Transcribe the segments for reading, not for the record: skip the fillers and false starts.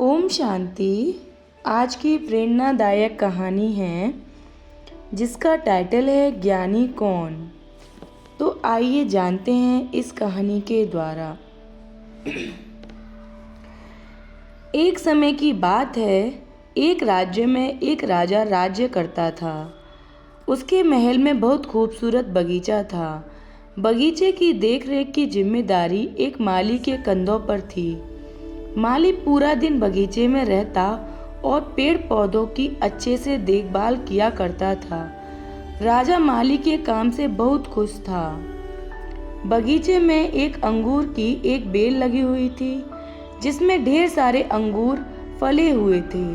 ओम शांति। आज की प्रेरणादायक कहानी है जिसका टाइटल है ज्ञानी कौन। तो आइए जानते हैं इस कहानी के द्वारा। एक समय की बात है, एक राज्य में एक राजा राज्य करता था। उसके महल में बहुत खूबसूरत बगीचा था। बगीचे की देखरेख की जिम्मेदारी एक माली के कंधों पर थी। माली पूरा दिन बगीचे में रहता और पेड़ पौधों की अच्छे से देखभाल किया करता था। राजा माली के काम से बहुत खुश था। बगीचे में एक अंगूर की एक बेल लगी हुई थी जिसमें ढेर सारे अंगूर फले हुए थे।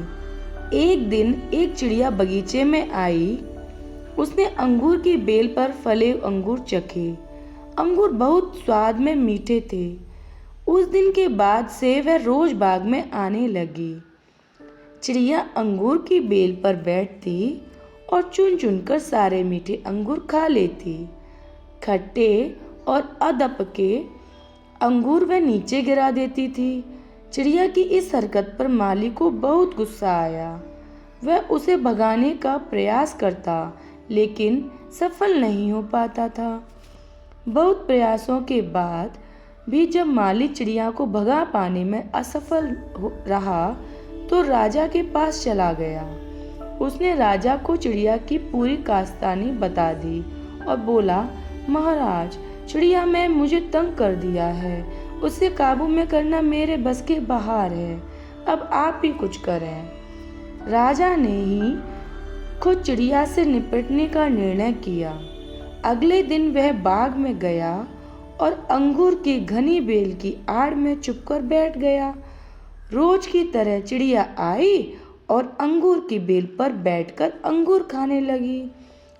एक दिन एक चिड़िया बगीचे में आई। उसने अंगूर की बेल पर फले अंगूर चखे। अंगूर बहुत स्वाद में मीठे थे। उस दिन के बाद से वह रोज बाग में आने लगी। चिड़िया अंगूर की बेल पर बैठती और चुन चुन कर सारे मीठे अंगूर खा लेती। खट्टे और अधपके अंगूर वह नीचे गिरा देती थी। चिड़िया की इस हरकत पर माली को बहुत गुस्सा आया। वह उसे भगाने का प्रयास करता लेकिन सफल नहीं हो पाता था। बहुत प्रयासों के बाद भी जब माली चिड़िया को भगा पाने में असफल रहा तो राजा के पास चला गया। उसने राजा को चिड़िया की पूरी दास्तानी बता दी और बोला, महाराज, चिड़िया ने मुझे तंग कर दिया है। उसे काबू में करना मेरे बस के बाहर है। अब आप ही कुछ करें। राजा ने ही खुद चिड़िया से निपटने का निर्णय किया। अगले दिन वह बाग में गया और अंगूर की घनी बेल की आड़ में चुपकर बैठ गया। रोज की तरह चिड़िया आई और अंगूर की बेल पर बैठकर अंगूर खाने लगी।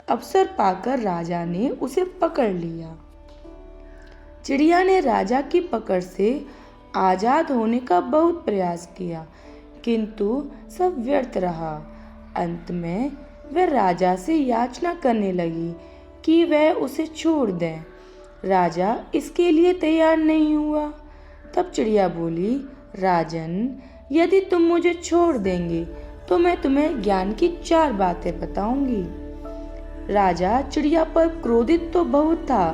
अवसर पाकर राजा ने उसे पकड़ लिया। चिड़िया ने राजा की पकड़ से आजाद होने का बहुत प्रयास किया किंतु सब व्यर्थ रहा। अंत में वह राजा से याचना करने लगी कि वह उसे छोड़ दे। राजा इसके लिए तैयार नहीं हुआ। तब चिड़िया बोली, राजन, यदि तुम मुझे छोड़ देंगे तो मैं तुम्हें ज्ञान की 4 बातें बताऊंगी। राजा चिड़िया पर क्रोधित तो बहुत था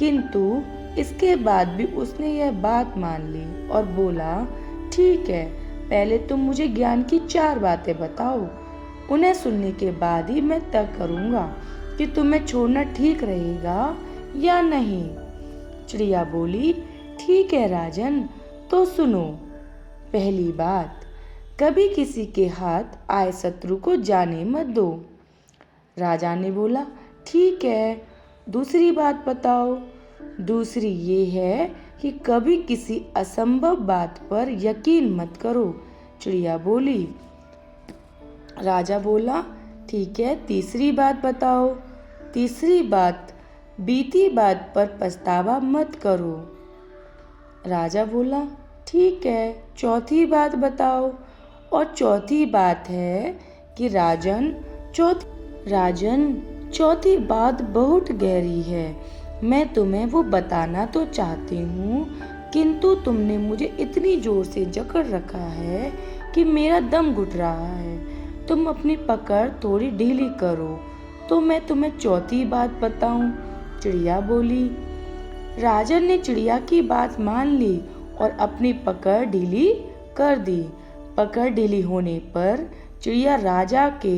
किंतु इसके बाद भी उसने यह बात मान ली और बोला, ठीक है, पहले तुम मुझे ज्ञान की 4 बातें बताओ। उन्हें सुनने के बाद ही मैं तय करूंगा कि तुम्हें छोड़ना ठीक रहेगा या नहीं। चिड़िया बोली, ठीक है राजन, तो सुनो। पहली बात, कभी किसी के हाथ आए शत्रु को जाने मत दो। राजा ने बोला, ठीक है। दूसरी बात बताओ। दूसरी ये है कि कभी किसी असंभव बात पर यकीन मत करो। चिड़िया बोली। राजा बोला, ठीक है। तीसरी बात बताओ। तीसरी बात, बीती बात पर पछतावा मत करो। राजा बोला, ठीक है। चौथी बात बताओ। और चौथी बात है कि राजन, चौथी बात बहुत गहरी है। मैं तुम्हें वो बताना तो चाहती हूँ किंतु तुमने मुझे इतनी जोर से जकड़ रखा है कि मेरा दम घुट रहा है। तुम अपनी पकड़ थोड़ी ढीली करो तो मैं तुम्हें चौथी बात बताऊं। चिड़िया बोली। राजन ने चिड़िया की बात मान ली और अपनी पकड़ ढीली कर दी। पकड़ ढीली होने पर चिड़िया राजा के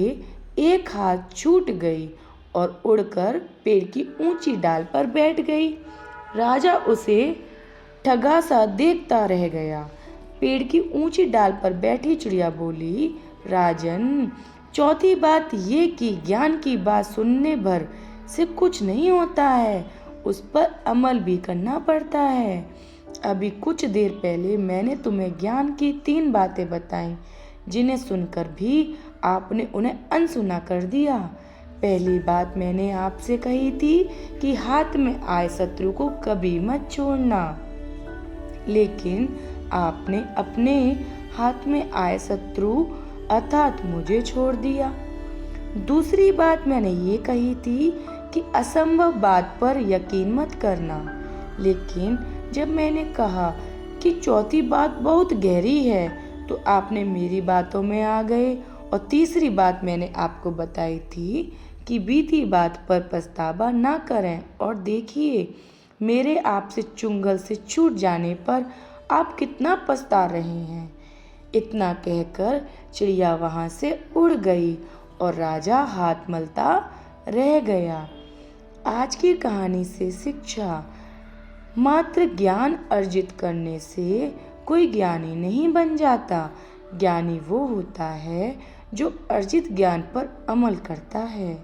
एक हाथ छूट गई और उड़कर पेड़ की ऊंची डाल पर बैठ गई। राजा उसे ठगा सा देखता रह गया। पेड़ की ऊंची डाल पर बैठी चिड़िया बोली, राजन, चौथी बात ये कि ज्ञान की बात सुनने भर से कुछ नहीं होता है, उस पर अमल भी करना पड़ता है। अभी कुछ देर पहले मैंने तुम्हें ज्ञान की 3 बातें बताई जिन्हें सुनकर भी आपने उन्हें अनसुना कर दिया। पहली बात मैंने आपसे कही थी कि हाथ में आए शत्रु को कभी मत छोड़ना, लेकिन आपने अपने हाथ में आए शत्रु अर्थात मुझे छोड़ दिया। दूसरी बात मैंने ये कही थी कि असंभव बात पर यकीन मत करना, लेकिन जब मैंने कहा कि चौथी बात बहुत गहरी है तो आपने मेरी बातों में आ गए। और तीसरी बात मैंने आपको बताई थी कि बीती बात पर पछतावा ना करें। और देखिए, मेरे आपसे चुंगल से छूट जाने पर आप कितना पछता रहे हैं। इतना कहकर चिड़िया वहाँ से उड़ गई और राजा हाथ मलता रह गया। आज की कहानी से शिक्षा: मात्र ज्ञान अर्जित करने से कोई ज्ञानी नहीं बन जाता। ज्ञानी वो होता है जो अर्जित ज्ञान पर अमल करता है।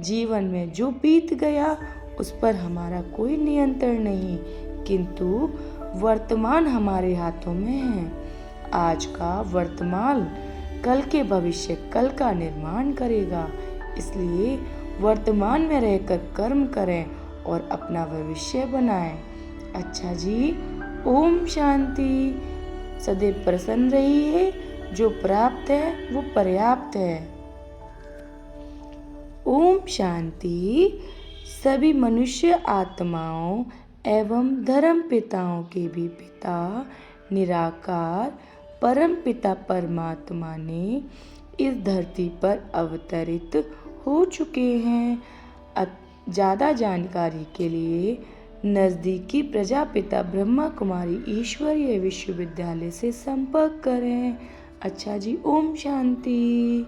जीवन में जो बीत गया उस पर हमारा कोई नियंत्रण नहीं, किंतु वर्तमान हमारे हाथों में है। आज का वर्तमान कल के भविष्य कल का निर्माण करेगा। इसलिए वर्तमान में रहकर कर्म करें और अपना भविष्य बनाएं। अच्छा जी, ओम शांति। सदैव प्रसन्न रहिए। जो प्राप्त है वो पर्याप्त है। ओम शांति। सभी मनुष्य आत्माओं एवं धर्म पिताओं के भी पिता निराकार परम पिता परमात्मा ने इस धरती पर अवतरित हो चुके हैं। ज़्यादा जानकारी के लिए नज़दीकी प्रजापिता ब्रह्मा कुमारी ईश्वरीय विश्वविद्यालय से संपर्क करें। अच्छा जी, ओम शांति।